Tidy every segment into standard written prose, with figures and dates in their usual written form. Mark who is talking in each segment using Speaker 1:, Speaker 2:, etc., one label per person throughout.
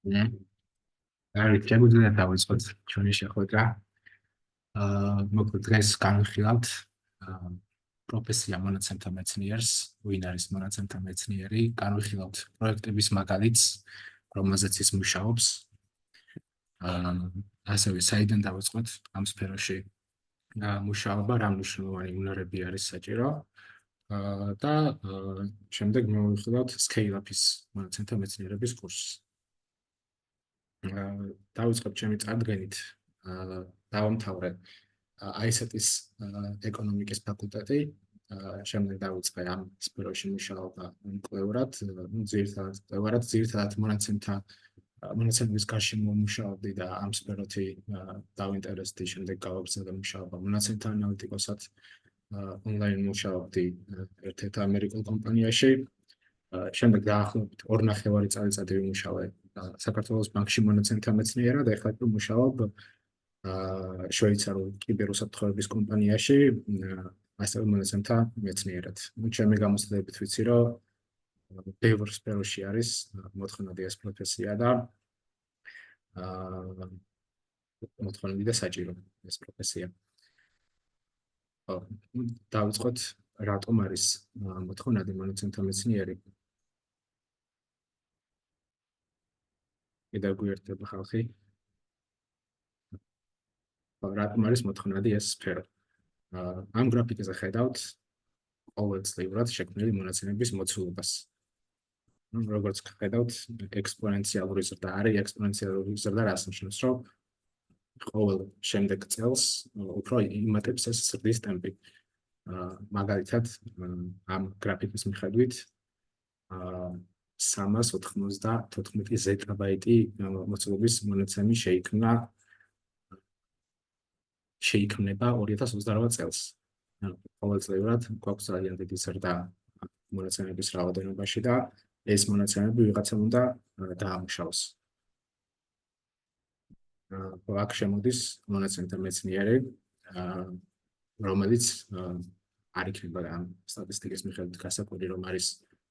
Speaker 1: არის შეგვიძლია დავიწყოთ ჩვენი შეხვედრა. მოკლედ დღეს განვიხილავთ პროფესია მონაცემთა მეცნიერს, ვინ არის მონაცემთა მეცნიერი, განვიხილავთ პროექტების მაგალითს, რომელზეც ის მუშაობს. ასევე საიდან დავიწყოთ ამ სფეროში მუშაობა, რა მნიშვნელოვანი უნარები არის საჭირო. და შემდეგ მოვიხილავთ Scale-up-ის მონაცემთა მეცნიერების კურსს. დავიწყებ ჩემი წარდგენით, დავამთავრე ISET-ის ეკონომიკის ფაკულტეტი, შემდეგ დავიწყე ამ სფეროში მუშაობა კვლევრად, ძირითადად მონაცემების გარშემო მუშაობდი და ამ სფეროთი დავინტერესდი, შემდეგ გავაგრძელებდი მუშაობა მონაცემთა ანალიტიკოსად, ონლაინ მუშაობდი ერთ-ერთ ამერიკულ კომპანიაში, შემდეგ დაახლოებით 2.5 წელიწადი ვიმუშავე საქართველოს ბანკში მონაცემთა მეცნიერად, ახლა კი მუშაობ შვეიცარიულ კიბერუსაფრთხოების კომპანიაში, ასევე მონაცემთა მეცნიერად. ჩემი გამოცდილებით ვიცი, რომ ბევრ სფეროში არის მოთხოვნადი ეს პროფესია და მოთხოვნადი და საჭირო ეს პროფესია. დავიწყოთ, რატომ არის მოთხოვნადი მონაცემთა მეცნიერი? კიდევ გვერდება ხალხი. რატომ არის მოთხოვნადი ეს სფერო? ამ გრაფიკზე ხედავთ ყოველწლიურად შექმნილი მონაცემების მოცულობას. როგორც ხედავთ, ექსპონენციალური ზრდა არის, ექსპონენციალური ზრდა რას ნიშნავს, რომ ყოველ შემდეგ წელს უფრო იმატებს ეს ზრდის ტემპი. მაგალითად, ამ გრაფიკის მიხედვით 394 ზეტაბაიტი მოცულობის მონაცემი შეიქმნება 2028 წელს. ყოველწლიურად გვაქვს ძალიან დიდი ზრდა მონაცემების რაოდენობაში და ეს მონაცემები ვიღაცამ უნდა დაამუშავოს. აქ შემოდის მონაცემთა მეცნიერი, რომელიც არ იქნება ამ სტატისტიკის მიხედვით გასაკვირი, რომ არის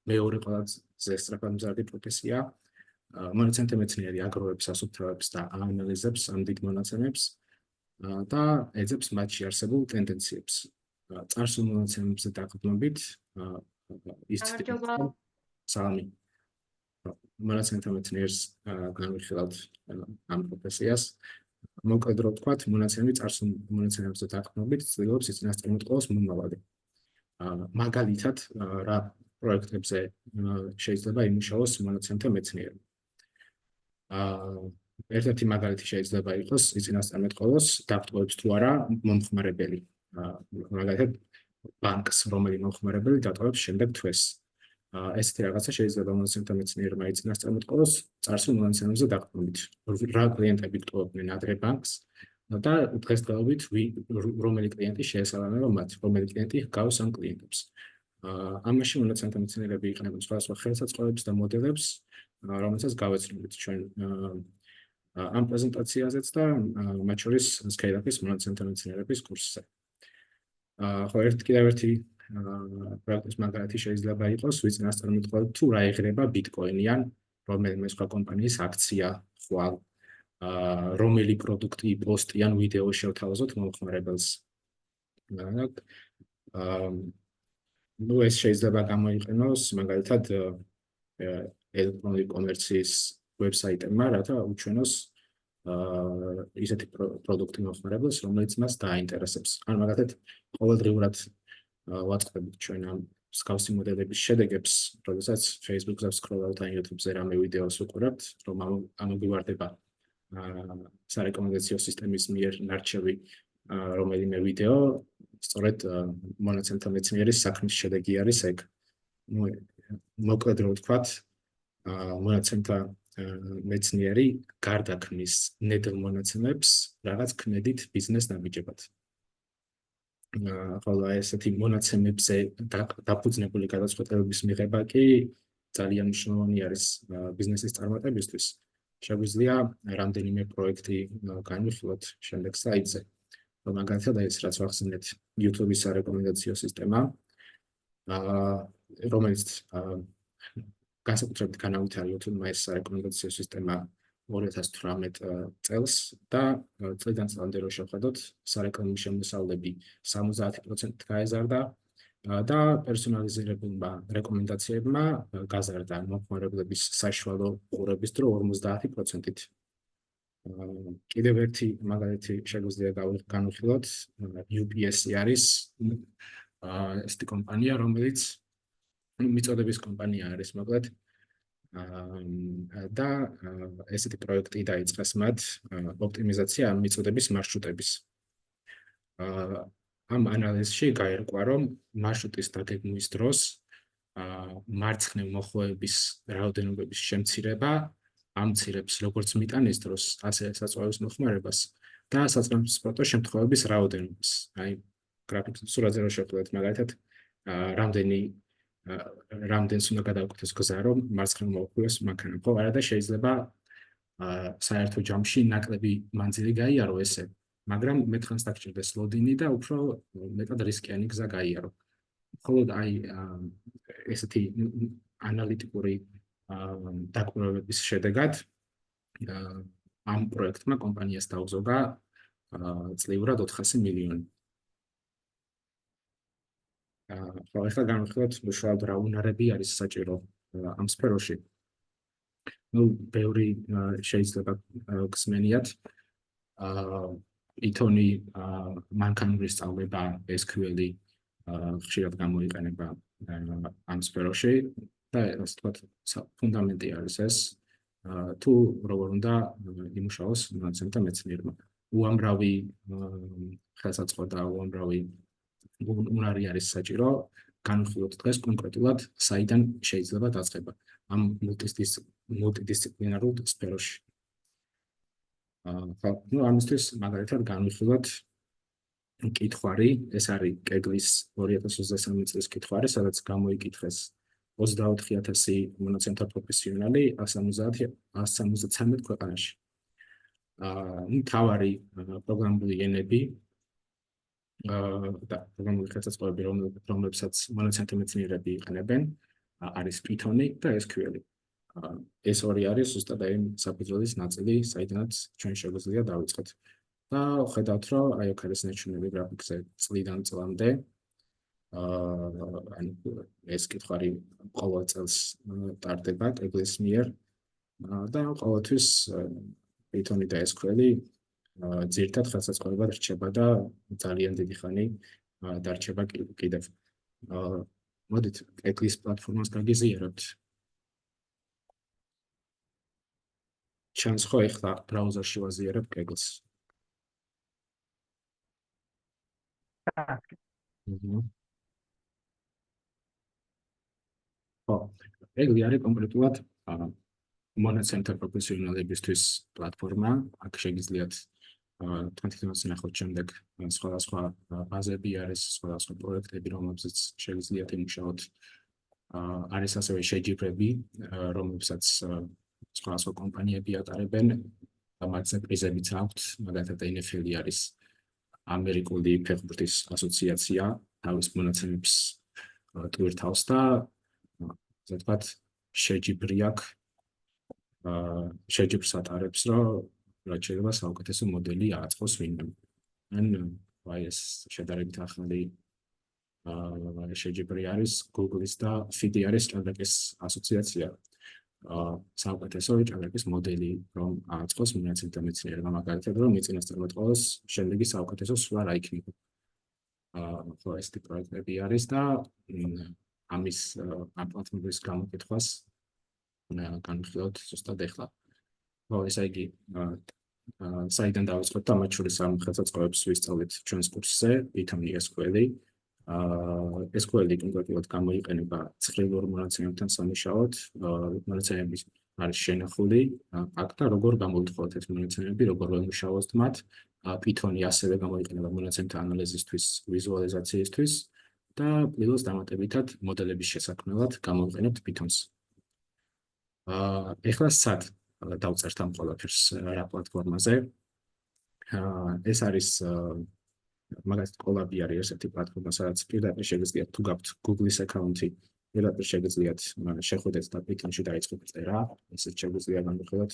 Speaker 1: მეორე ყველაზე სწრაფად მზარდი პროფესია. მონაცემთა მეცნიერი აგროვებს, ასუფთავებს და აანალიზებს ამ დიდ მონაცემებს და ეძებს მათში არსებულ ტენდენციებს. წარსულ მონაცემებზე დაყრდნობით სალამი. მონაცემთა მეცნიერს განვიხილავთ ამ პროფესიას. მოკლედ რო ვთქვათ, მონაცემები წარსულ მონაცემებზე დაყრდნობით ცდილობს იწინასწარმეტყველოს მომავალი. მაგალითად, რა პროექტებზე შეიძლება იმუშაოს მონაცემთა მეცნიერი. ერთ-ერთი მაგალითი შეიძლება იყოს იწინასწარმეტყველოს დატოვებს თუ არა მომხმარებელი. მაგალითად, ბანკს რომელი მომხმარებელი დატოვებს შემდეგ თვეს. ესეთი რაღაცა შეიძლება მონაცემთა მეცნიერმა იწინასწარმეტყველოს წარსულ მონაცემებზე დაყრდნობით. რა კლიენტები გტოვებდნენ ადრე ბანკს და დღესდღეობით რომელი კლიენტი შეესაბამება მათ, რომელი კლიენტი ჰგავს ამ კლიენტებს. ამაში მონაცემთა მეცნიერები იყენებენ სხვადასხვა ხელსაწყოებს და მოდელებს, რომელსაც გავეცნობთ ჩვენ ამ პრეზენტაციაზეც და მათ შორის Scale-up-ის მონაცემთა მეცნიერების კურსზე. ხო, კიდევ ერთი პროექტის მაგალითი შეიძლება იყოს, ვიწინასწარმეტყველებთ თუ რა იღრება ბიტკოინი ან რომელიმე სხვა კომპანიის აქცია, ხვალ, რომელი პროდუქტი, პოსტი ან ვიდეო შევთავაზოთ მომხმარებელს. ეს შეიძლება გამოიყენოს მაგალითად ელექტრონული კომერციის ვებსაიტებმა, რათა უჩვენოს ისეთი პროდუქტი მომხმარებელს, რომელიც მას დააინტერესებს. ან მაგალითად, ყოველდღიურად ვაწყდებით ჩვენ ამ მსგავსი მოდელების შედეგებს, როდესაც Facebook-ზე ვსკროლავთ ან YouTube-ზე რამე ვიდეოს ვუყურებთ, რომ ამოგვივარდება სარეკომენდაციო სისტემის მიერ ნარჩევი რომელიმე ვიდეო, სწორედ მონაცემთა მეცნიერის საქმის შედეგი არის ეგ. მოკლედ რო ვთქვათ, მონაცემთა მეცნიერი გარდა ქმნის ნედლ მონაცემებს, რაღაც ქმედით ბიზნეს ნაბიჯებად. ხოლო ესეთი მონაცემებზე დაფუძნებული გადაწყვეტილების მიღება კი ძალიან მნიშვნელოვანი არის ბიზნესის წარმატებისთვის. შეგვიძლია რამდენიმე პროექტი განვიხილოთ შემდეგ სლაიდზე. მაგალითად, ეს რაც ვახსენეთ, YouTube-ის სარეკომენდაციო სისტემა, რომელიც განსაკუთრებით განავითარა YouTube-მა ეს სარეკომენდაციო სისტემა 2018 წელს და წლიდან წლამდე რო შევხედოთ, სარეკლამო შემოსავლები 70%-ით გაეზარდა და პერსონალიზირებულმა რეკომენდაციებმა გაზარდა მომხმარებლების საშუალო ყურების დრო 50%-ით. კიდევ ერთი მაგალითი შეგვიძლია განვიხილოთ, UPS-ი არის ესეთი კომპანია, რომელიც მიწოდების კომპანია არის, მოკლედ. და ესეთი პროექტი დაიწყეს მათ ოპტიმიზაცია ამ მიწოდების მარშრუტების. ამ ანალიზში გაირკვა, რომ მარშრუტის დაგეგმვის დროს მარცხნივ მოხვეების რაოდენობების შემცირება ამცირებს როგორც მიტანის დროს, ასე საწვავის მოხმარებას და სატრანსპორტო შემთხვევების რაოდენობას. აი, გრაფიკის სურათზე რო შევხედოთ, მაგალითად, რამდენს უნდა გადავკვეთოს გზა, რომ მარცხნივ მოხვდეს მანქანა. ხო, არა და შეიძლება საერთო ჯამში ნაკლები მანძილი გაიარო ესე, მაგრამ მეტხანს დაგჭირდეს ლოდინი და უფრო მეტად რისკიანი გზა გაიარო. მხოლოდ აი ესეთი ანალიტიკური დაკვრევების შედეგად ამ პროექტმა კომპანიას დაუზოგა წლიურად 400 მილიონი. ხო, ახლა განვიხილოთ უშუალოდ რა უნარები არის საჭირო ამ სფეროში. ბევრი შეიძლება გსმენიათ Python-ი მანქანური სწავლება, SQL-ი ხშირად გამოიყენება ამ სფეროში და ასე ვთქვათ, ფუნდამენტი არის ეს, თუ როგორ უნდა იმუშაოს მონაცემთა მეცნიერმა. უამრავი ხელსაწყო და უამრავი უნარი არის საჭირო, განვიხილოთ დღეს კონკრეტულად საიდან შეიძლება დაწყება ამ მულტიდისციპლინარულ სფეროში. ამისთვის მაგალითად განვიხილოთ კითხვარი, ეს არის კეგლის 2023 წლის კითხვარი, სადაც გამოიკითხეს 24,000 მონაცემთა პროფესიონალი 173 ქვეყანაში. მთავარი პროგრამული ენები და პროგრამული ხელსაწყოები, რომლებსაც მონაცემთა მეცნიერები იყენებენ, არის Python-ი და SQL-ი. ეს ორი არის ზუსტად აი საფუძველის ნაწილი, საიდანაც ჩვენ შეგვიძლია დავიწყოთ. და ხედავთ, რომ აი აქ არის ნაჩვენები გრაფიკზე წლიდან წლამდე. ეს კითხვარი ყოველ წელს ტარდება კეგლის მიერ და ყოველთვის Python-ი და SQL-ი ძირითად ხელსაწყოებად რჩება და ძალიან დიდი ხანი დარჩება კიდევ. მოდით კეგლის პლატფორმას გაგიზიარებთ. ჩანს ხო ახლა ბრაუზერში ვაზიარებ კეგლს. ხო, კეგლი არის კონკრეტულად მონაცემთა პროფესიონალებისთვის პლატფორმა. აქ შეგიძლიათ თვითონაც ნახოთ შემდეგ სხვადასხვა ბაზები არის, სხვადასხვა პროექტები, რომლებზეც შეგიძლიათ იმუშაოთ. არის ასევე შეჯიბრები, რომლებსაც სხვადასხვა კომპანიები ატარებენ და მათზე პრიზებიც აქვთ, მაგალითად NFL-ი არის ამერიკული ფეხბურთის ასოციაცია, თავის მონაცემებს ტვირთავს და ასე ვთქვათ, შეჯიბრი აქვს, შეჯიბრს ატარებს, რომ რაც შეიძლება საუკეთესო მოდელი აწყოს ვინმე. ან აი ეს შედარებით ახალი შეჯიბრი არის Google-ის და FIDE არის ჭადრაკის ასოციაცია. საუკეთესო ჭადრაკის მოდელი, რომ აწყოს მონაცემთა მეცნიერება, მაგალითად, რომ მიწინასწარმეტყველოს შემდეგი საუკეთესო სვლა რა იქნება. ხო, ესეთი პროექტები არის და ამის ამ პლატფორმის გამოკითხვას განვიხილოთ ზუსტად ახლა. ხო, ესე იგი, საიდან დავიწყოთ და მათ შორის ამ ხელსაწყოებს ვისწავლეთ ჩვენს კურსზე, Python-ი, SQL-ი. SQL-ი კონკრეტულად გამოიყენება ცხრილურ მონაცემებთან სამუშაოდ, მონაცემები არის შენახული აქ და როგორ გამოვითხოვოთ ეს მონაცემები, როგორ ვემუშაოთ მათ. Python-ი ასევე გამოიყენება მონაცემთა ანალიზისთვის, ვიზუალიზაციისთვის და პლუს დამატებითად მოდელების შესაქმნელად გამოვიყენებთ Python-ს. ეხლა სად დავწერთ ამ ყველაფერს რა პლატფორმაზე? ეს არის მაგალითად კოლაბი არის ესეთი პლატფორმა, სადაც პირდაპირ შეგიძლიათ თუ გაქვთ Google-ის აკაუნტი, პირდაპირ შეგიძლიათ შეხვიდეთ და Python-ში დაიწყოთ წერა, ესეც შეგვიძლია განვიხილოთ.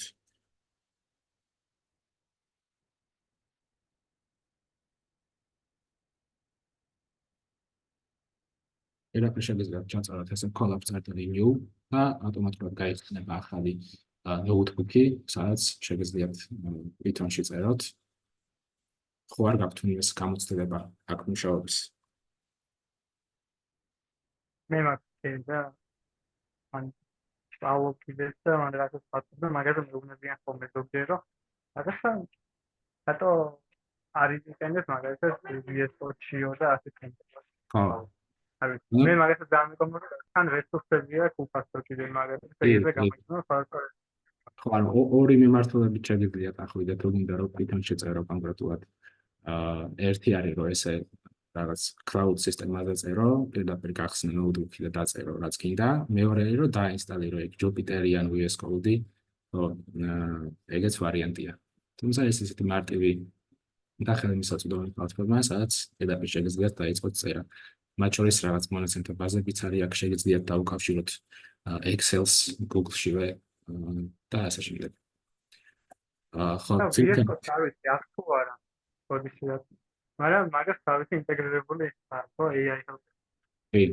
Speaker 1: პირდაპირ შეგიძლიათ ჩაწეროთ ესე collab.new და ავტომატურად გაიხსნება ახალი notebook-ი, სადაც შეგიძლიათ Python-ში წეროთ. ხო არ გაქვთ ეს გამოცდილება აქ მუშაობის?
Speaker 2: მე მაქვს და ან სწავლობ კიდეც და მან რაღაცას ვაწვდ და მაგაზე მეუბნებიან ხოლმე ზოგჯერ რომ რაღაცა რატო არის იყენებს მაგალითად VS Code-შიო და ასე თემებს.
Speaker 1: ხო.
Speaker 2: მე მაგასაც დამეკომპონე თან რესურსები აქვს უფასო კიდე მაგალითად შეიძლება გამოიყენოს ფარფარ.
Speaker 1: ხო, ანუ ორი მიმართულებით შეგიძლიათ ახლა თუ გინდა რომ Python-ში წერო კონკრეტულად. ერთი არის რომ ესე რაღაც cloud სისტემაზე წერო, პირდაპირ გახსნე notebook-ი და დაწერო რაც გინდა. მეორე არის რომ დაინსტალირო ეგ Jupyter-იან VS Code-ი, რომ ეგეც ვარიანტია. თუმცა ეს ისეთი მარტივი და ხელმისაწვდომი პლატფორმაა, სადაც პირდაპირ შეგიძლიათ დაიწყოთ წერა. მათ შორის რაღაც მონაცემთა ბაზებიც არის, აქ შეგიძლიათ დაუკავშიროთ Excel-ს, Google-შივე და ასე შემდეგ. ხო,
Speaker 2: VS Code არ ვიცი, აქ თუ არა კოდიშიაც. მაგრამ მაგას თავისი ინტეგრირებული ხო AI-თან.
Speaker 1: კი.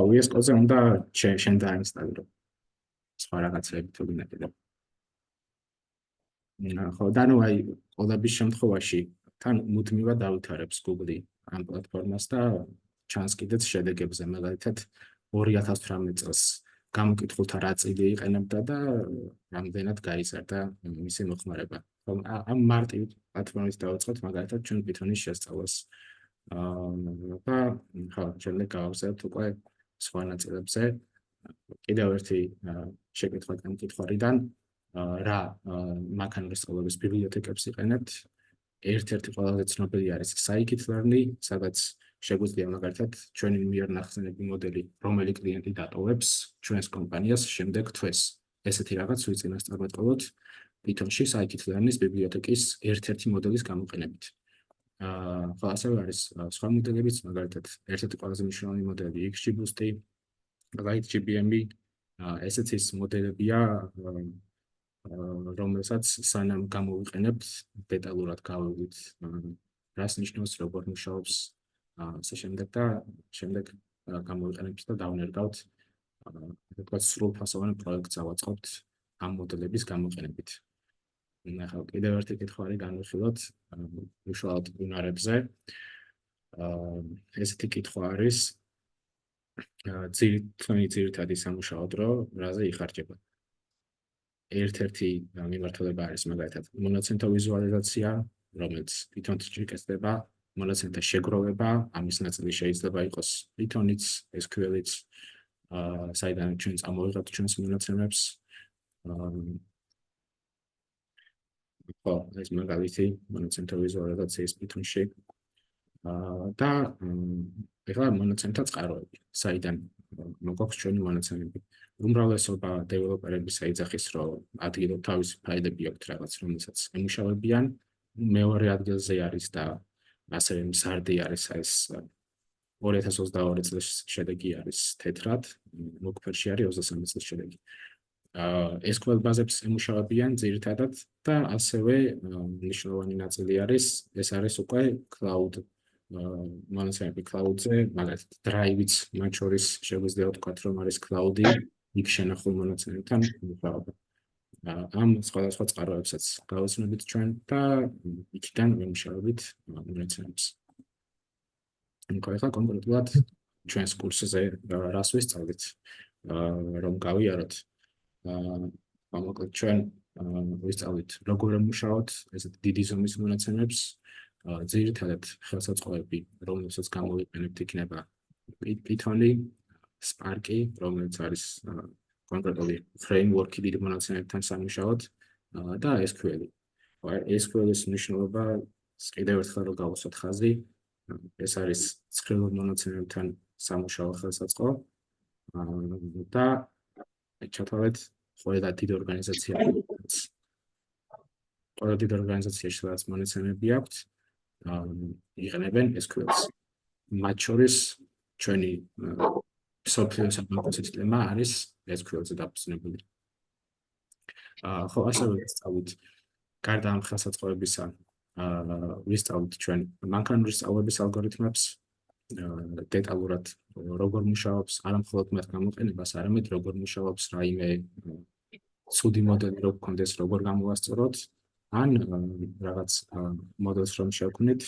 Speaker 1: VS Code-ზე უნდა შენ დაინსტალირო. სხვა რაღაცები თუ გინდა. ხო, და ნუ აი ყოლების შემთხვევაში თან მუდმივად დავითარებს Google-ი ამ პლატფორმას და ჩანს კიდეც შედეგებზე, მაგალითად 2018 წელს გამოკითხულთა რა წილი იყენებდა და რამდენად გაიზარდა მისი მოხმარება. ამ მარტივ პლატფორმით დავიწყოთ მაგალითად ჩვენ Python-ის შესწავლას. და ხო, შემდეგ გავაგზავნებთ უკვე სხვა ნაწილებზე. კიდევ ერთი შეკითხვა გამკითხვარიდან რა მანქანური სწავლების ბიბლიოთეკებს იყენებთ? ერთ-ერთი ყველაზე ცნობილი არის scikit-learn-ი, სადაც შეგვიძლია მაგალითად ჩვენი მიერ ნახსენები მოდელი, რომელი კლიენტი დატოვებს ჩვენს კომპანიას, შემდეგ თვეს. ესეთი რაღაც ვიწინასწარმეტყველოთ Python-ში scikit-learn-ის ბიბლიოთეკის ერთ-ერთი მოდელის გამოყენებით. ხო, ასევე არის სხვა მოდელებიც, მაგალითად ერთ-ერთი ყველაზე მნიშვნელოვანი მოდელი XGBoost-ი, LightGBM-ი, ესეც ის მოდელებია, რომელსაც სანამ გამოვიყენებთ, დეტალურად გავიგეთ, რას ნიშნავს, როგორ მუშაობს, ასე შემდეგ და შემდეგ გამოვიყენებთ და დავნერგავთ, თქვა სრულფასოვან პროექტს ავაწყობთ ამ მოდელების გამოყენებით. ახლა კიდევ ერთი კითხვა არის განვიხილოთ უშუალოდ უნარებზე. ესეთი კითხვა არის ძირითადი სამუშაო დრო, რაზე იხარჯება? ერთ-ერთი მიმართულება არის მაგალითად მონაცემთა ვიზუალიზაცია, რომელიც Python-ში გესდება, მონაცემთა შეგროვება, ამის ნაწილი შეიძლება იყოს Python-იც, SQL-იც, საიდან ჩვენ წამოვიღებთ ჩვენს მონაცემებს. ხო, ეს მაგალითი მონაცემთა ვიზუალიზაციის Python-ში. და ეხლა მონაცემთა წყაროები, საიდან მოგვაქვს ჩვენი მონაცემები. უმრავლესობა დეველოპერების აიძახის, რომ ადგილობრივ თავისი ფაილები აქვთ რაღაც, რომელსაც ემუშავებიან. მეორე ადგილზე არის და ასევე მზარდი არის ეს 2022 წლის შედეგი არის თეთრად, მუქფერში არის 23 წლის შედეგი. SQL ბაზებს ემუშავებიან ძირითადად და ასევე მნიშვნელოვანი ნაწილი არის, ეს არის უკვე cloud მონაცემები cloud-ზე, მაგალითად Drive-იც მათ შორის შეგვიძლია ვთქვათ, რომ არის cloud-ი, იქ შენახულ მონაცემებთან მუშაობა. ამ სხვადასხვა წყაროებსაც გავაცნობით ჩვენ და იქიდან ვიმუშავებით მონაცემებს. ახლა კონკრეტულად ჩვენს კურსზე რას ვისწავლით, რომ გავიაროთ. მოკლედ ჩვენ ვისწავლით როგორ ვიმუშაოთ ესეთ დიდი ზომის მონაცემებს, ძირითადად ხელსაწყოები, რომელსაც გამოვიყენებთ იქნება Python-ი, Spark-ი, რომელიც არის კონკრეტული framework-ი დიდი მონაცემებთან სამუშაოდ და SQL-ი. SQL-ის მნიშვნელობა კიდევ ერთხელ რომ გავუსვათ ხაზი, ეს არის ცხრილ მონაცემებთან სამუშაო ხელსაწყო და ჩათვალეთ ყველა დიდი ორგანიზაციაში რაც მონაცემები აქვთ, იყენებენ SQL-ს. მათ შორის ჩვენი software საბანკო სისტემა არის SQL-ზე დაფუძნებული. ხო, ასევე ვისწავლით გარდა ამ ხელსაწყოებისა, ვისწავლით ჩვენ მანქანური სწავლების ალგორითმებს, დეტალურად როგორ მუშაობს, არა მხოლოდ მათ გამოყენებას, არამედ როგორ მუშაობს რაიმე ცუდი მოდელი რო გქონდეს, როგორ გამოვასწოროთ, ან რაღაც მოდელს რომ შევქმნით,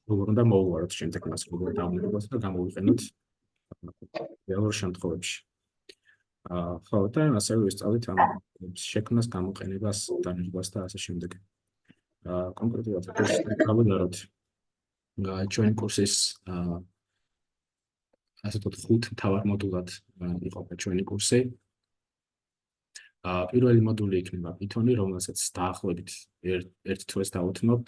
Speaker 1: როგორ უნდა მოვუაროთ შემდეგ მას, როგორ დავმოყოთ და გამოვიყენოთ რეალურ შემთხვევებში. ხო, და ასევე ვისწავლით ამ შექმნას, გამოყენებას, დანერგვას და ასე შემდეგ. კონკრეტულად კურსს გავუძაროთ. ჩვენი კურსის ასე ვთქვათ, 5 მთავარ მოდულად იყოფა ჩვენი კურსი. პირველი მოდული იქნება Python-ი, რომელსაც დაახლოებით ერთ თვეს დავუთმობთ.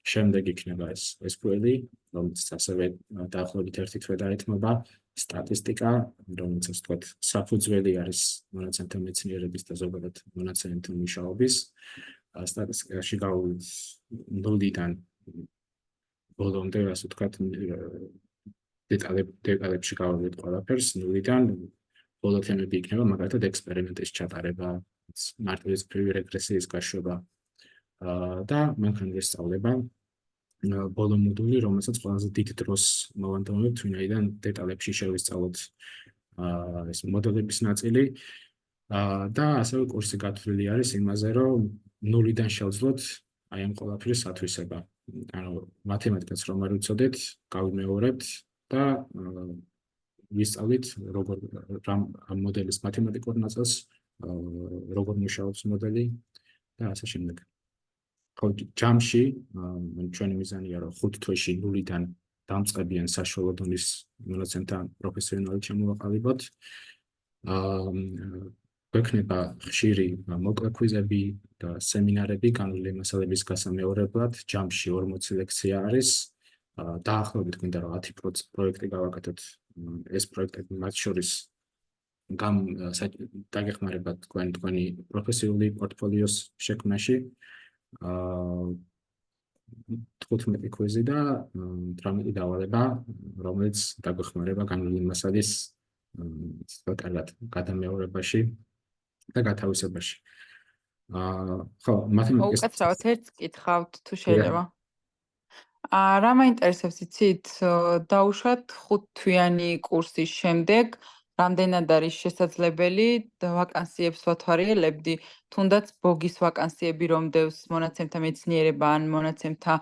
Speaker 1: შემდეგ იქნება SQL-ი, რომელსაც ასევე დაახლოებით ერთი თვე დაეთმობა. სტატისტიკა, რომელიც ასე ვთქვათ, საფუძველი არის მონაცემთა მეცნიერების და ზოგადად მონაცემთა მუშაობის. სტატისტიკაში გავუვით 0-დან ბოლომდე, ასე ვთქვათ, დეტალებში გავუვით ყველაფერს, 0-დან ბოლო თემები იქნება მაგალითად ექსპერიმენტის ჩატარება, მარტივისფერი რეგრესიის გაშვება და მანქანის შესწავლება. ბოლო მოდული, რომელსაც ყველაზე დიდ დროს მოვანდამებთ, ვინაიდან დეტალებში შევისწავლოთ ეს მოდელების ნაწილი და ასევე კურსი გათვლილი არის იმაზე, რომ 0-დან შევძლოთ აი ამ ყველაფრის ათვისება. ანუ მათემატიკას რომ არ ვიცოდეთ, გავიმეორებთ და ვისწავლით როგორ ამ მოდელის მათემატიკურ ნაწილს, როგორ მუშაობს მოდელი და ასე შემდეგ. ხო, ჯამში ჩვენი მიზანია რომ 5 თვეში 0-დან დამწყებიან საშუალო დონის მონაცემთა პროფესიონალი ჩამოვაყალიბოთ. გვექნება ხშირი მოკლე კვიზები და სემინარები განვლილი მასალების გასამეორებლად. ჯამში 40 ლექცია არის. დაახლოებით გვინდა რომ 10 პროექტი გავაკეთოთ. ეს პროექტები მათ შორის დაგეხმარება თქვენი პროფესიული პორტფოლიოს შექმნაში. 15 კვიზი და 18 დავალება, რომელიც დაგვეხმარება განვლილი მასალის კარგად გადამეორებაში და გათავისებაში. ხო, მათემატიკის
Speaker 3: უკაცრავად ერთ კითხავთ თუ შეიძლება. რა მაინტერესებს იცით? დაუშვათ 5 თვიანი კურსის შემდეგ რამდენად არის შესაძლებელი ვაკანსიებს ვათვალიერებდი, თუნდაც ბოგის ვაკანსიები რომ დევს მონაცემთა მეცნიერება ან მონაცემთა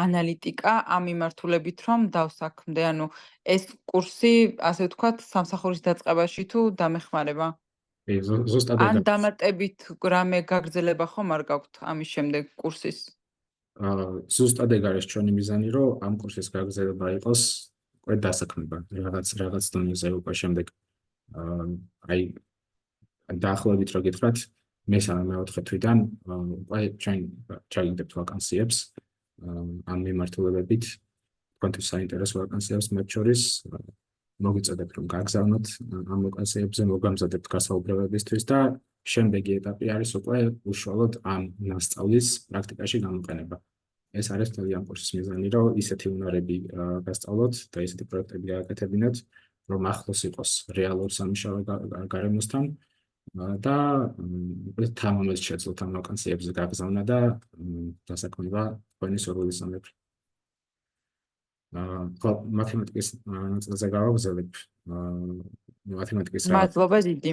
Speaker 3: ანალიტიკა ამ მიმართულებით რომ დავსაქმდე, ანუ ეს კურსი, ასე ვთქვათ, სამსახურის დაწყებაში თუ დამეხმარება?
Speaker 1: ზუსტად
Speaker 3: ან დამატებით რამე გაგრძელება ხომ არ გაქვთ ამის შემდეგ კურსის?
Speaker 1: ზუსტად ეგ არის ჩვენი მიზანი, რომ ამ კურსის გაგრძელება იყოს უკვე დასაქმება, რაღაც დონეზე უკვე შემდეგ. აი დაახლოებით რო გითხრათ, მე-4 თვიდან უკვე ჩვენ ჩავიგდებთ ვაკანსიებს ამ მიმართულებებით, თქვენთვის საინტერესო ვაკანსიებს მათ შორის მოგიწოდებთ რომ გაგზავნოთ ამ ვაკანსიებზე, მოგამზადებთ გასაუბრებებისთვის და შემდეგი ეტაპი არის უკვე უშუალოდ ამ მასწავლის პრაქტიკაში გამოყენება. ეს არის თელი ამ კურსის მიზანი, რომ ისეთი უნარები გასწავლოთ და ისეთი პროექტები გააკეთებინოთ, რომ ახლოს იყოს რეალურ სამუშაო გარემოსთან და თამამად შეძლოთ ამ ვაკანსიებზე გაგზავნა და დასაქმება თქვენი სურვილის სამეფო. ხო, მათემატიკის ნაწილზე გავაგზავნებ. მათემატიკის
Speaker 3: მადლობა დიდი.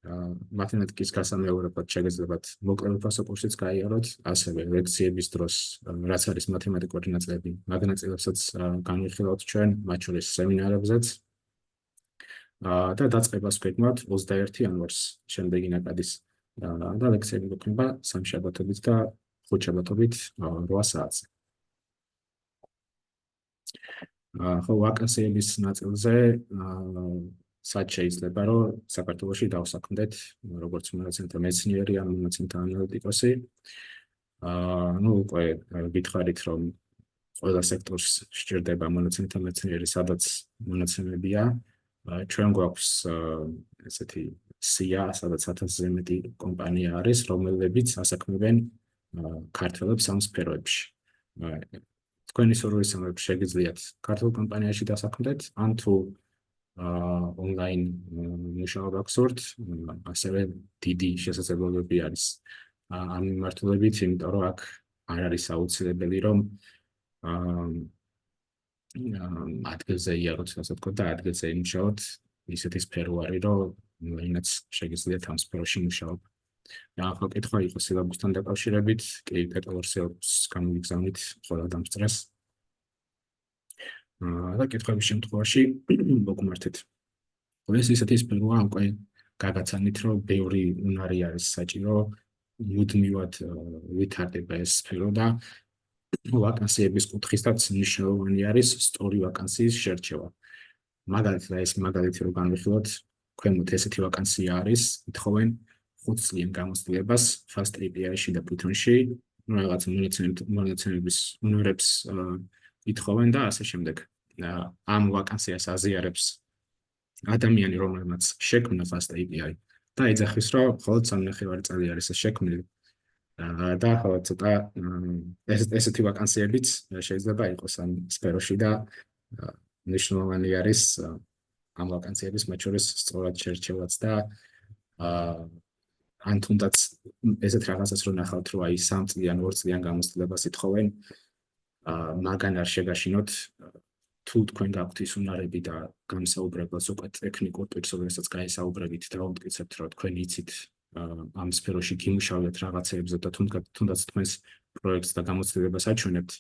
Speaker 1: მათემატიკის გასამეორებლად შეგეძლებათ მოკლე უფასო კურსიც გაიაროთ, ასევე ლექციების დროს, რაც არის მათემატიკური ნაწილები, მაგ ნაწილებსაც განვიხილავთ ჩვენ, მათ შორის სემინარებზეც. და დაწყებას გვექნათ 21 იანვარს შემდეგი ნაკადის და ლექციები გვექნება 3 შაბათობით და 5 შაბათობით 8 საათზე. ხო, ვაკანსიების ნაწილზე სად შეიძლება რომ საქართველოში დავსაქმდეთ როგორც მონაცემთა მეცნიერი ან მონაცემთა ანალიტიკოსი. ნუ უკვე გითხარით რომ ყველა სექტორს სჭირდება მონაცემთა მეცნიერი, სადაც მონაცემებია. ჩვენ გვაქვს ესეთი სია, სადაც 1000-ზე მეტი კომპანია არის, რომელებიც ასაქმებენ ქართველებს ამ სფეროებში. თქვენი სურვილის სამეფო შეგიძლიათ ქართულ კომპანიაში დასაქმდეთ, ან თუ ონლაინ მუშაობა გსურთ, ასევე დიდი შესაძლებლობები არის ამ მიმართულებით, იმიტომ რომ აქ არ არის აუცილებელი რომ ადგილზე იაროთ, ასე ვთქვათ, და ადგილზე იმუშაოთ ისეთი სფერო არის, რომ ვინაც შეგიძლიათ ამ სფეროში მუშაობ. ახლა კითხვა იყო სილაბუსთან დაკავშირებით, კი პეტალორსელს გამიგზავნით ყველა ადამიანს წრეს. და კითხვების შემთხვევაში მოგმართეთ. ეს ისეთი სფეროა, უკვე გაგაცანით, რომ ბევრი უნარი არის საჭირო, მუდმივად ვითარდება ეს სფერო და ვაკანსიების კუთხისთაც მნიშვნელოვანი არის სწორი ვაკანსიის შერჩევა. მაგალითად, ეს მაგალითი რო განვიხილოთ, ქვემოთ ესეთი ვაკანსია არის, ითხოვენ 5 წლიან გამოცდილებას Fast API-ში და Python-ში, რაღაც მონაცემების უნარებს ითხოვენ და ასე შემდეგ. ამ ვაკანსიას აზიარებს ადამიანი, რომელმაც შექმნა Fast API და ეძახის, რომ მხოლოდ 3.5 წელი არის ეს შექმნილი. და ცოტა ესეთი ვაკანსიებიც შეიძლება იყოს ამ სფეროში და მნიშვნელოვანი არის ამ ვაკანსიების მათ შორის სწორად შერჩევაც და ან თუნდაც ესეთ რაღაცას რო ნახავთ, რომ აი 3 წლიან, 2 წლიან გამოცდილებას ითხოვენ, მაგან არ შეგაშინოთ, თუ თქვენ გაქვთ ის უნარები და გამსაუბრებლად უკვე ტექნიკურ პირობებსაც გაესაუბრებით და უმტკიცებთ, რომ თქვენ იცით ამ სფეროში გიმუშავებთ რაღაცეებზე და თუნდაც თქვენს პროექტს და გამოცდილებას აჩვენებთ,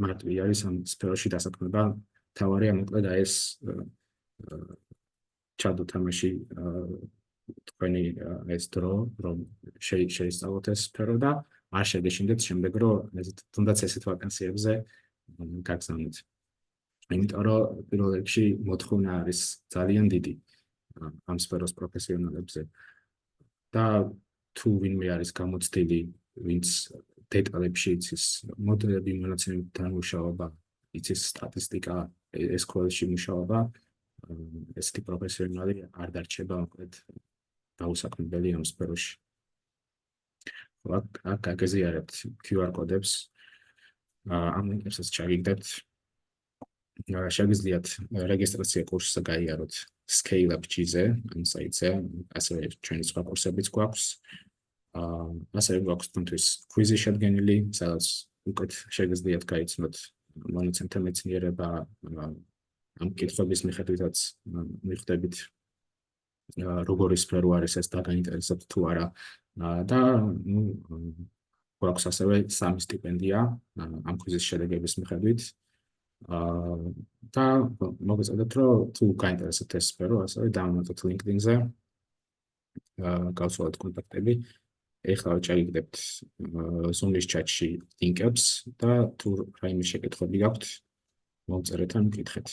Speaker 1: მარტივი არის ამ სფეროში დასაქმება. თავარია მოკლედ ეს ჩადოთ ამაში თქვენი ეს დრო, რომ შეისწავლოთ ეს სფერო და არ შეგეშინდეთ შემდეგ, რომ თუნდაც ესეთ ვაკანსიებზე გაგზავნით. იმიტომ რომ პირველ რიგში მოთხოვნა არის ძალიან დიდი ამ სფეროს პროფესიონალებზე და თუ ვინმე არის გამოცდილი, ვინც დეტალებში იცის მოდელები, მონაცემებთან მუშაობა, იცის სტატისტიკა, SQL-ში მუშაობა, ესეთი პროფესიონალი არ დარჩება მოკლედ დაუსაქმებელი ამ სფეროში. აქ გაგეზიარებთ QR კოდებს, ამ ლინკებსაც ჩაგიგდებთ. შეგიძლიათ რეგისტრაცია კურსზე გაიაროთ ScaleUp-ზე, ამ საიტზე, ასევე ჩვენი სხვა კურსებიც გვაქვს. ასევე გვაქვს თუნდაც კვიზი შედგენილი, სადაც უკეთ შეგიძლიათ გაიცნოთ მონაცემთა მეცნიერება, ამ კითხვების მიხედვითაც მიხვდებით როგორი სფერო არის ეს და გაინტერესებთ თუ არა და გვაქვს ასევე 3 სტიპენდია ამ კვიზის შედეგების მიხედვით და მოგეწოდოთ, რომ თუ გაინტერესებთ ეს სფერო, ასევე დავამატოთ LinkedIn-ზე, გავცვალოთ კონტაქტები. ეხლა ჩაიგდებთ Zoom-ის ჩატში ლინკებს და თუ რაიმე შეკითხვები გაქვთ, მოგწერეთ ან მკითხეთ.